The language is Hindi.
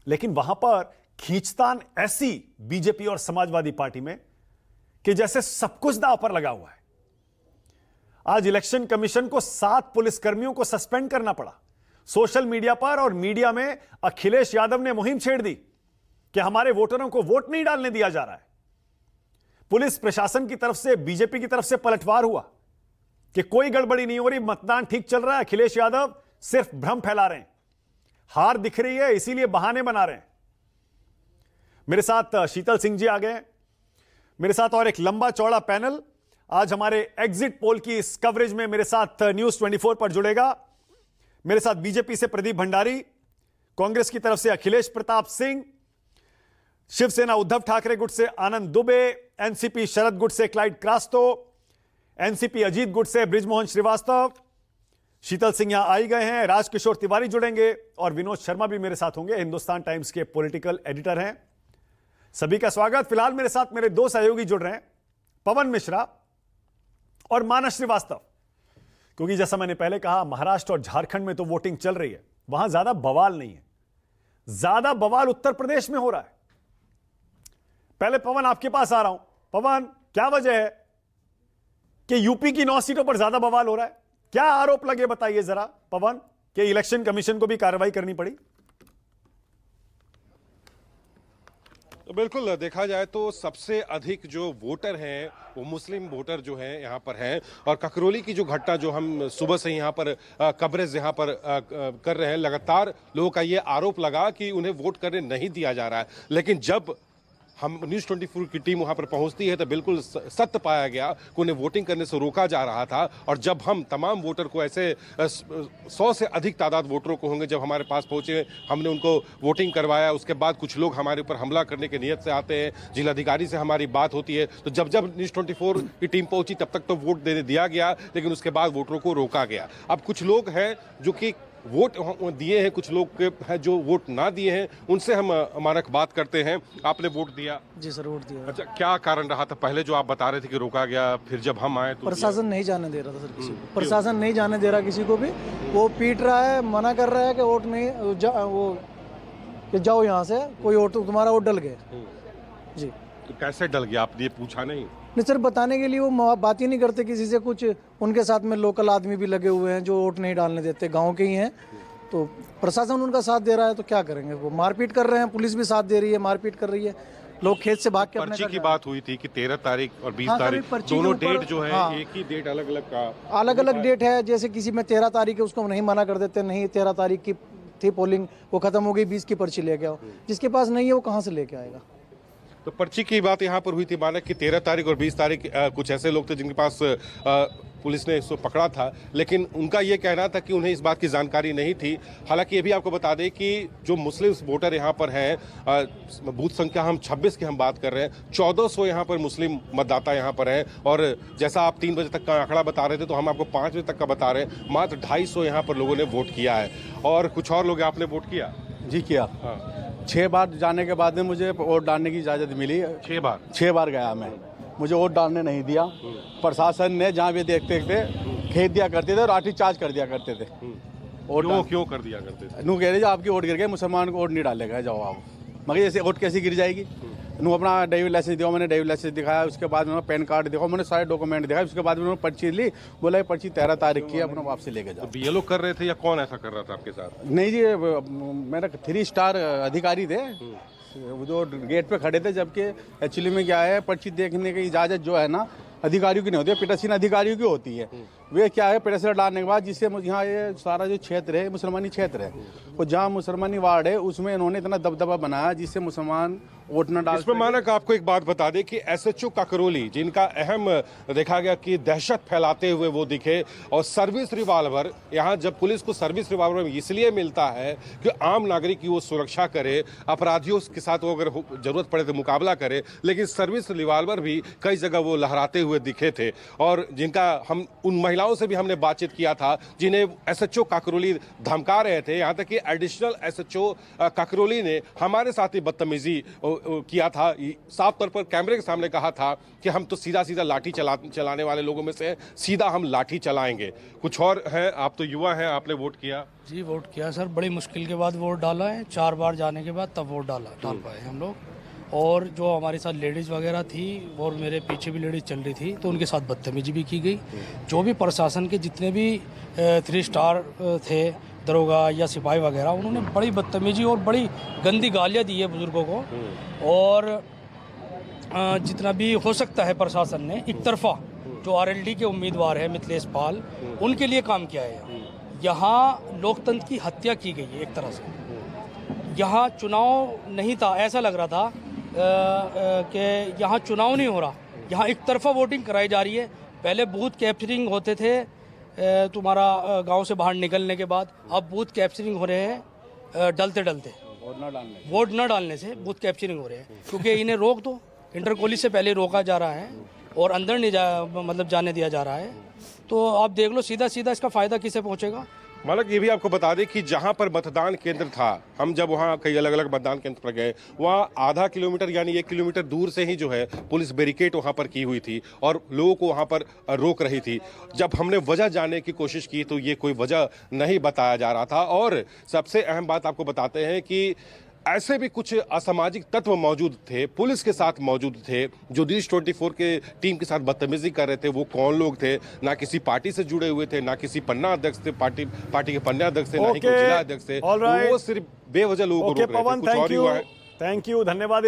लेकिन वहां पर खींचतान ऐसी बीजेपी और समाजवादी पार्टी में कि जैसे सब कुछ दांव पर लगा हुआ है। आज इलेक्शन कमीशन को 7 पुलिसकर्मियों को सस्पेंड करना पड़ा। सोशल मीडिया पर और मीडिया में अखिलेश यादव ने मुहिम छेड़ दी कि हमारे वोटरों को वोट नहीं डालने दिया जा रहा है। पुलिस प्रशासन की तरफ से, बीजेपी की तरफ से पलटवार हुआ कि कोई गड़बड़ी नहीं हो रही, मतदान ठीक चल रहा है, अखिलेश यादव सिर्फ भ्रम फैला रहे हैं, हार दिख रही है इसीलिए बहाने बना रहे हैं। मेरे साथ शीतल सिंह जी आ गए हैं, मेरे साथ और एक लंबा चौड़ा पैनल आज हमारे एग्जिट पोल की इस कवरेज में मेरे साथ न्यूज 24 पर जुड़ेगा। मेरे साथ बीजेपी से प्रदीप भंडारी, कांग्रेस की तरफ से अखिलेश प्रताप सिंह, शिवसेना उद्धव ठाकरे गुट से आनंद दुबे, एनसीपी शरद गुट से क्लाइड क्रास्तो, एनसीपी अजीत गुट से बृजमोहन श्रीवास्तव, शीतल सिंह यहां आई गए हैं, राजकिशोर तिवारी जुड़ेंगे और विनोद शर्मा भी मेरे साथ होंगे, हिंदुस्तान टाइम्स के पॉलिटिकल एडिटर हैं। सभी का स्वागत। फिलहाल मेरे साथ मेरे 2 सहयोगी जुड़ रहे हैं, पवन मिश्रा और मानस श्रीवास्तव, क्योंकि जैसा मैंने पहले कहा महाराष्ट्र और झारखंड में तो वोटिंग चल रही है, वहां ज्यादा बवाल नहीं है, ज्यादा बवाल उत्तर प्रदेश में हो रहा है। पहले पवन आपके पास आ रहा हूं। पवन, क्या वजह है कि यूपी की 9 सीटों पर ज्यादा बवाल हो रहा है? क्या आरोप लगे बताइए जरा पवन, कि इलेक्शन कमीशन को भी कार्रवाई करनी पड़ी? तो बिल्कुल देखा जाए तो सबसे अधिक जो वोटर हैं वो मुस्लिम वोटर जो हैं यहाँ पर हैं। और ककरौली की जो घटना जो हम सुबह से यहाँ पर कवरेज यहाँ पर कर रहे हैं, लगातार लोगों का ये आरोप लगा कि उन्हें वोट करने नहीं दिया जा रहा है। लेकिन जब हम न्यूज़ 24 की टीम वहां पर पहुंचती है तो बिल्कुल सत्य पाया गया कि उन्हें वोटिंग करने से रोका जा रहा था। और जब हम तमाम वोटर को ऐसे 100 से अधिक तादाद वोटरों को होंगे जब हमारे पास पहुंचे, हमने उनको वोटिंग करवाया। उसके बाद कुछ लोग हमारे ऊपर हमला करने की नीयत से आते हैं, जिलाधिकारी से हमारी बात होती है। तो जब न्यूज़ 24 की टीम पहुंची तब तक तो वोट देने दिया गया, लेकिन उसके बाद वोटरों को रोका गया। अब कुछ लोग हैं जो कि वोट दिए हैं, कुछ लोग हैं जो वोट ना दिए हैं, उनसे हम हमारा बात करते हैं। आपने वोट दिया? जी सर, वोट दिया। अच्छा, क्या कारण रहा था? पहले जो आप बता रहे थे कि रोका गया, फिर जब हम आए तो प्रशासन नहीं जाने दे रहा था सर, किसी को प्रशासन नहीं जाने दे रहा किसी को भी। वो पीट रहा है, मना कर रहा है कि वोट नहीं वो जाओ यहाँ से, कोई वोट तुम्हारा वोट डल गया। जी, तो कैसे डल गया? आपने ये पूछा नहीं? नहीं सर, बताने के लिए वो बात ही नहीं करते किसी से कुछ। उनके साथ में लोकल आदमी भी लगे हुए हैं जो वोट नहीं डालने देते, गांव के ही हैं। तो प्रशासन उनका साथ दे रहा है तो क्या करेंगे? वो मारपीट कर रहे हैं, पुलिस भी साथ दे रही है, मारपीट कर रही है। लोग खेत से भाग के अपने पर्ची की बात हुई थी कि 13 तारीख और 20 हाँ, तारीख दोनों डेट जो है एक ही डेट अलग अलग का अलग अलग डेट है। जैसे किसी में 13 तारीख है उसको नहीं मना कर देते, नहीं 13 तारीख की थी पोलिंग, वो खत्म हो गई, 20 की पर्ची लेके आओ। जिसके पास नहीं है वो कहाँ से लेके आएगा? तो पर्ची की बात यहाँ पर हुई थी, माना कि 13 तारीख और 20 तारीख कुछ ऐसे लोग थे जिनके पास पुलिस ने इसको पकड़ा था, लेकिन उनका ये कहना था कि उन्हें इस बात की जानकारी नहीं थी। हालांकि ये भी आपको बता दें कि जो मुस्लिम वोटर यहाँ पर हैं, बूथ संख्या हम 26 की हम बात कर रहे हैं, 1400 यहाँ पर मुस्लिम मतदाता यहाँ पर हैं। और जैसा आप 3 बजे तक का आंकड़ा बता रहे थे तो हम आपको 5 बजे तक का बता रहे हैं, मात्र 250 यहाँ पर लोगों ने वोट किया है। और कुछ और लोग आपने वोट किया? जी किया। हाँ। 6 बार जाने के बाद में मुझे वोट डालने की इजाज़त मिली। 6 बार गया मैं, मुझे वोट डालने नहीं दिया। प्रशासन ने जहाँ भी देखते थे खेत दिया करते थे और लाठी चार्ज कर दिया करते थे। क्यों कर दिया करते थे? नू कह रहे आपकी वोट गिर गए, मुसलमान को वोट नहीं डालेगा, जाओ आप। मगर जैसे वोट कैसी गिर जाएगी? नू अपना ड्राइविंग लाइसेंस दिया, मैंने ड्राइविंग लाइसेंस दिखाया, उसके बाद मैंने पैन कार्ड दिखाया, मैंने सारे डॉक्यूमेंट दिखाए। उसके बाद मैंने पर्ची ली, बोला ये पर्ची 13 तारीख की, अपना वापसी लेके जाओ। तो ये लोग कर रहे थे या कौन ऐसा कर रहा था आपके साथ? नहीं जी, मेरा 3 स्टार अधिकारी थे जो गेट पे खड़े थे। जबकि एक्चुअली में क्या है, पर्ची देखने की इजाज़त जो है ना अधिकारियों की नहीं होती है, पीठासीन अधिकारियों की होती है। वे क्या है, पेड़सर डालने के बाद जिससे यहाँ ये सारा जो क्षेत्र है मुसलमानी क्षेत्र है, और जहाँ मुसलमानी वार्ड है उसमें इन्होंने इतना दबदबा बनाया जिससे मुसलमान वोट न डाल। इसमें मानक आपको एक बात बता दें कि एसएचओ ककरौली, जिनका अहम देखा गया कि दहशत फैलाते हुए वो दिखे, और सर्विस रिवॉल्वर, यहाँ जब पुलिस को सर्विस रिवॉल्वर इसलिए मिलता है कि आम नागरिक की वो सुरक्षा करे, अपराधियों के साथ वो अगर जरूरत पड़े तो मुकाबला करे, लेकिन सर्विस रिवॉल्वर भी कई जगह वो लहराते हुए दिखे थे। और जिनका हम उन महिला महिलाओं से भी हमने बातचीत किया था जिन्हें एसएचओ काकरोली धमका रहे थे। यहाँ तक कि एडिशनल एसएचओ काकरोली ने हमारे साथ ही बदतमीजी किया था। साफ तौर पर कैमरे के सामने कहा था कि हम तो सीधा सीधा लाठी चलाने वाले लोगों में से सीधा हम लाठी चलाएंगे। कुछ और है, आप तो युवा हैं, आपने वोट किया? जी वोट किया सर, बड़ी मुश्किल के बाद वोट डाला है, 4 बार जाने के बाद तब वोट डाल पाए हम लोग। और जो हमारे साथ लेडीज़ वगैरह थी और मेरे पीछे भी लेडीज़ चल रही थी तो उनके साथ बदतमीजी भी की गई। जो भी प्रशासन के जितने भी 3 स्टार थे, दरोगा या सिपाही वगैरह, उन्होंने बड़ी बदतमीजी और बड़ी गंदी गालियाँ दी है बुज़ुर्गों को। और जितना भी हो सकता है प्रशासन ने एक तरफा जो आरएलडी के उम्मीदवार हैं मिथिलेश पाल, उनके लिए काम किया है। यहाँ लोकतंत्र की हत्या की गई है एक तरह से। यहाँ चुनाव नहीं था, ऐसा लग रहा था कि यहाँ चुनाव नहीं हो रहा, यहाँ एक तरफा वोटिंग कराई जा रही है। पहले बूथ कैप्चरिंग होते थे तुम्हारा गांव से बाहर निकलने के बाद, अब बूथ कैप्चरिंग हो रहे हैं डलते वोट न डालने से बूथ कैप्चरिंग हो रहे हैं। क्योंकि इन्हें रोक दो, इंटर कॉलेज से पहले रोका जा रहा है और अंदर नहीं जाने दिया जा रहा है। तो आप देख लो सीधा सीधा इसका फायदा किसे पहुंचेगा। मालक ये भी आपको बता दें कि जहां पर मतदान केंद्र था, हम जब वहां कई अलग अलग मतदान केंद्र पर गए, वहां आधा किलोमीटर यानी 1 किलोमीटर दूर से ही जो है पुलिस बैरिकेड वहां पर की हुई थी और लोगों को वहां पर रोक रही थी। जब हमने वजह जानने की कोशिश की तो ये कोई वजह नहीं बताया जा रहा था। और सबसे अहम बात आपको बताते हैं कि ऐसे भी कुछ असामाजिक तत्व मौजूद थे, पुलिस के साथ मौजूद थे, जो न्यूज़ 24 के टीम के साथ बदतमीजी कर रहे थे। वो कौन लोग थे? ना किसी पार्टी से जुड़े हुए थे, ना किसी पन्ना अध्यक्ष थे, पार्टी के पन्ना अध्यक्ष थे, ना ही कोई जिला अध्यक्ष थे। वो सिर्फ बेवजह लोगों को रोक रहे थे। कुछ और ही हुआ है। थैंक यू, धन्यवाद।